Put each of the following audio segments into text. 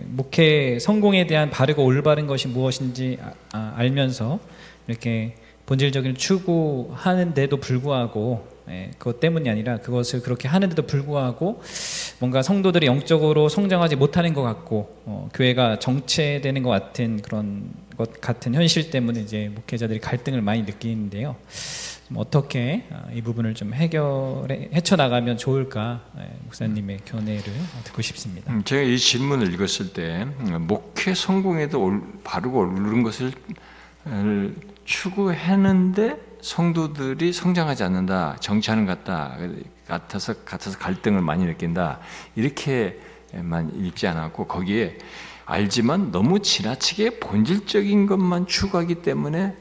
목회 성공에 대한 바르고 올바른 것이 무엇인지 알면서 이렇게 본질적인 추구하는데도 불구하고 그것 때문이 아니라 그것을 그렇게 하는데도 불구하고 뭔가 성도들이 영적으로 성장하지 못하는 것 같고 교회가 정체되는 것 같은 현실 때문에 이제 목회자들이 갈등을 많이 느끼는데요. 어떻게 이 부분을 좀 헤쳐나가면 좋을까, 목사님의 견해를 듣고 싶습니다. 제가 이 질문을 읽었을 때 목회 성공에도 바르고 옳은 것을 추구했는데 성도들이 성장하지 않는다, 정치하는 것 같아서 갈등을 많이 느낀다, 이렇게만 읽지 않았고, 거기에 알지만 너무 지나치게 본질적인 것만 추구하기 때문에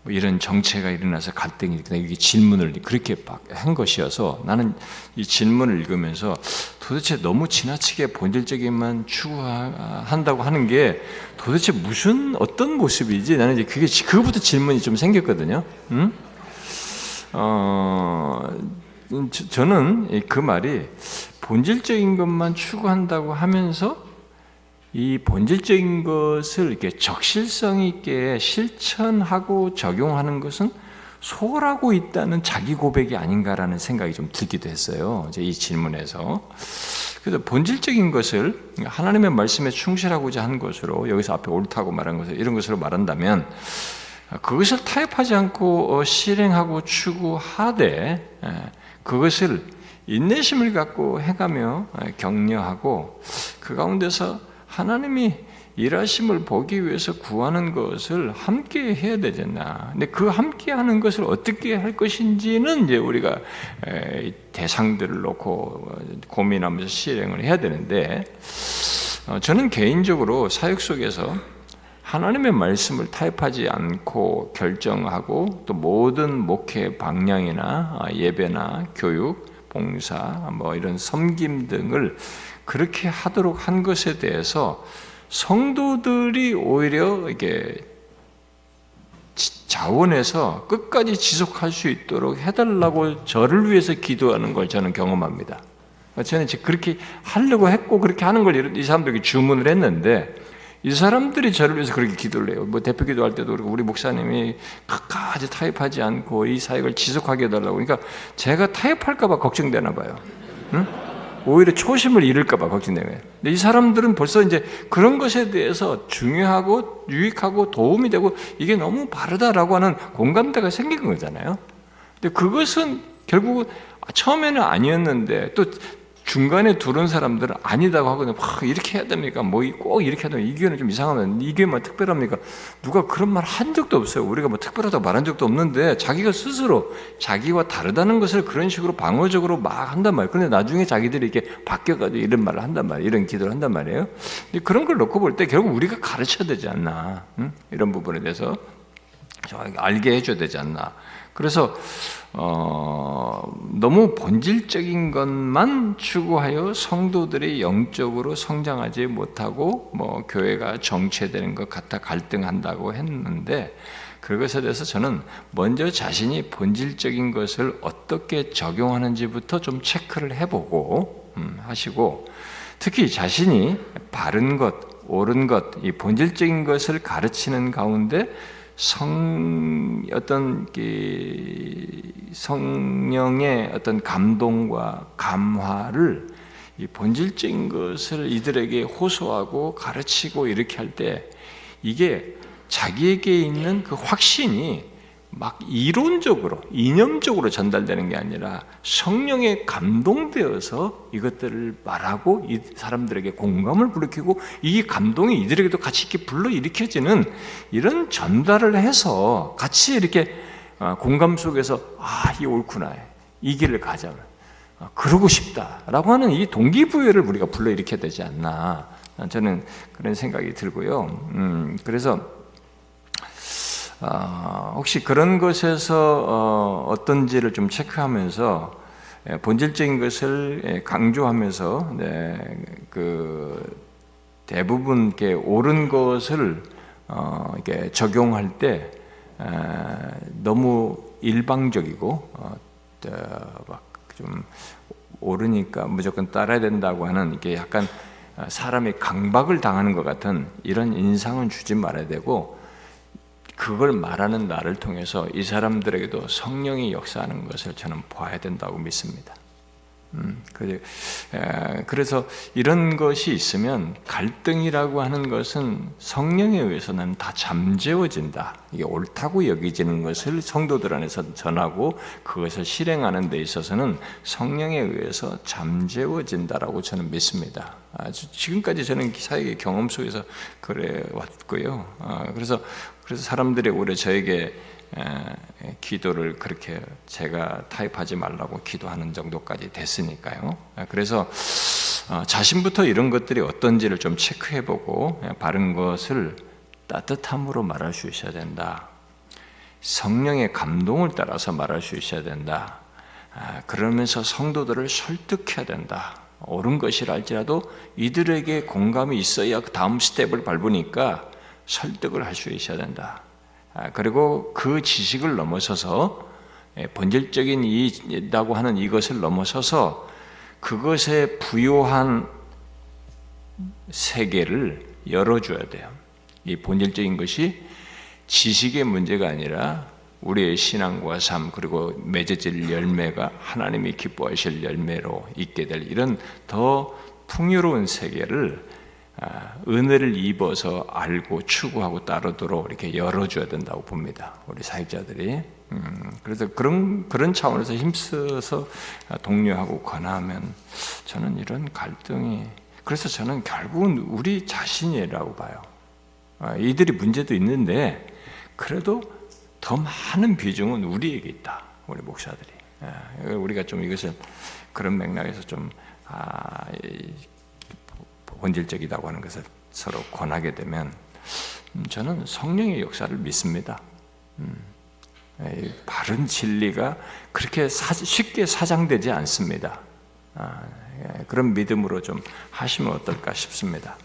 이런 정체가 일어나서 갈등이 일어나, 이게 질문을 그렇게 한 것이어서, 나는 이 질문을 읽으면서 도대체 너무 지나치게 본질적인만 추구한다고 하는 게 도대체 어떤 모습이지? 나는 이제 그거부터 질문이 좀 생겼거든요. 저는 그 말이 본질적인 것만 추구한다고 하면서 이 본질적인 것을 이렇게 적실성 있게 실천하고 적용하는 것은 소홀하고 있다는 자기 고백이 아닌가라는 생각이 좀 들기도 했어요. 이 질문에서. 그래서 본질적인 것을 하나님의 말씀에 충실하고자 한 것으로, 여기서 앞에 옳다고 말한 것을 이런 것으로 말한다면, 그것을 타협하지 않고 실행하고 추구하되 그것을 인내심을 갖고 해가며 격려하고 그 가운데서 하나님이 일하심을 보기 위해서 구하는 것을 함께 해야 되잖아. 근데 그 함께 하는 것을 어떻게 할 것인지는 이제 우리가 대상들을 놓고 고민하면서 실행을 해야 되는데, 저는 개인적으로 사역 속에서 하나님의 말씀을 타협하지 않고 결정하고, 또 모든 목회 방향이나 예배나 교육, 봉사, 이런 섬김 등을 그렇게 하도록 한 것에 대해서 성도들이 오히려 이게 자원해서 끝까지 지속할 수 있도록 해달라고 저를 위해서 기도하는 걸 저는 경험합니다. 저는 그렇게 하려고 했고, 그렇게 하는 걸 이 사람들에게 주문을 했는데, 이 사람들이 저를 위해서 그렇게 기도를 해요. 대표 기도할 때도 그렇고, 우리 목사님이 끝까지 타협하지 않고 이 사역을 지속하게 해달라고. 그러니까 제가 타협할까봐 걱정되나 봐요. 응? 오히려 초심을 잃을까봐 걱정되는 거예요. 근데 이 사람들은 벌써 이제 그런 것에 대해서 중요하고 유익하고 도움이 되고 이게 너무 바르다라고 하는 공감대가 생긴 거잖아요. 근데 그것은 결국은 처음에는 아니었는데, 또 중간에 두른 사람들은 아니다고 하거든요. 이렇게 해야 됩니까? 꼭 이렇게 해야 됩니까? 이 교회는 좀 이상하면 이 교회만 특별합니까? 누가 그런 말 한 적도 없어요. 우리가 특별하다고 말한 적도 없는데, 자기가 스스로 자기와 다르다는 것을 그런 식으로 방어적으로 막 한단 말이에요. 그런데 나중에 자기들이 이렇게 바뀌어가지고 이런 말을 한단 말이에요. 이런 기도를 한단 말이에요. 근데 그런 걸 놓고 볼 때 결국 우리가 가르쳐야 되지 않나, 이런 부분에 대해서 알게 해줘야 되지 않나. 그래서 너무 본질적인 것만 추구하여 성도들이 영적으로 성장하지 못하고 교회가 정체되는 것 같아 갈등한다고 했는데, 그것에 대해서 저는 먼저 자신이 본질적인 것을 어떻게 적용하는지부터 좀 체크를 해보고 하시고, 특히 자신이 바른 것, 옳은 것, 이 본질적인 것을 가르치는 가운데 성령의 어떤 감동과 감화를, 이 본질적인 것을 이들에게 호소하고 가르치고 이렇게 할 때, 이게 자기에게 있는 그 확신이 막 이론적으로, 이념적으로 전달되는 게 아니라 성령에 감동되어서 이것들을 말하고 이 사람들에게 공감을 불러일으키고, 이 감동이 이들에게도 같이 이렇게 불러일으켜지는 이런 전달을 해서 같이 이렇게 공감 속에서 이 옳구나, 이 길을 가자, 그러고 싶다라고 하는 이 동기부여를 우리가 불러일으켜야 되지 않나, 저는 그런 생각이 들고요. 그래서 혹시 그런 것에서 어떤지를 좀 체크하면서 본질적인 것을 강조하면서 대부분 이렇게 옳은 것을 이렇게 적용할 때 너무 일방적이고 막 좀 옳으니까 무조건 따라야 된다고 하는, 이게 약간 사람이 강박을 당하는 것 같은 이런 인상은 주지 말아야 되고, 그걸 말하는 나를 통해서 이 사람들에게도 성령이 역사하는 것을 저는 봐야 된다고 믿습니다. 그래서 이런 것이 있으면 갈등이라고 하는 것은 성령에 의해서는 다 잠재워진다. 이게 옳다고 여기지는 것을 성도들 안에서 전하고 그것을 실행하는 데 있어서는 성령에 의해서 잠재워진다라고 저는 믿습니다. 지금까지 저는 사역의 경험 속에서 그래 왔고요. 그래서 사람들이 오히려 저에게 기도를 그렇게 제가 타협하지 말라고 기도하는 정도까지 됐으니까요. 그래서 자신부터 이런 것들이 어떤지를 좀 체크해보고 바른 것을 따뜻함으로 말할 수 있어야 된다. 성령의 감동을 따라서 말할 수 있어야 된다. 그러면서 성도들을 설득해야 된다. 옳은 것이라 할지라도 이들에게 공감이 있어야 그 다음 스텝을 밟으니까 설득을 할 수 있어야 된다. 그리고 그 지식을 넘어서서 본질적인 이라고 하는 이것을 넘어서서 그것에 부요한 세계를 열어줘야 돼요. 이 본질적인 것이 지식의 문제가 아니라 우리의 신앙과 삶, 그리고 맺어질 열매가 하나님이 기뻐하실 열매로 있게 될 이런 더 풍요로운 세계를 은혜를 입어서 알고 추구하고 따르도록 이렇게 열어줘야 된다고 봅니다. 우리 사역자들이. 그래서 그런 차원에서 힘써서 독려하고 권하면 저는 이런 갈등이, 그래서 저는 결국은 우리 자신이라고 봐요. 이들이 문제도 있는데 그래도 더 많은 비중은 우리에게 있다. 우리 목사들이. 우리가 좀 이것을 그런 맥락에서 좀 본질적이라고 하는 것을 서로 권하게 되면 저는 성령의 역사를 믿습니다. 바른 진리가 그렇게 쉽게 사장되지 않습니다. 그런 믿음으로 좀 하시면 어떨까 싶습니다.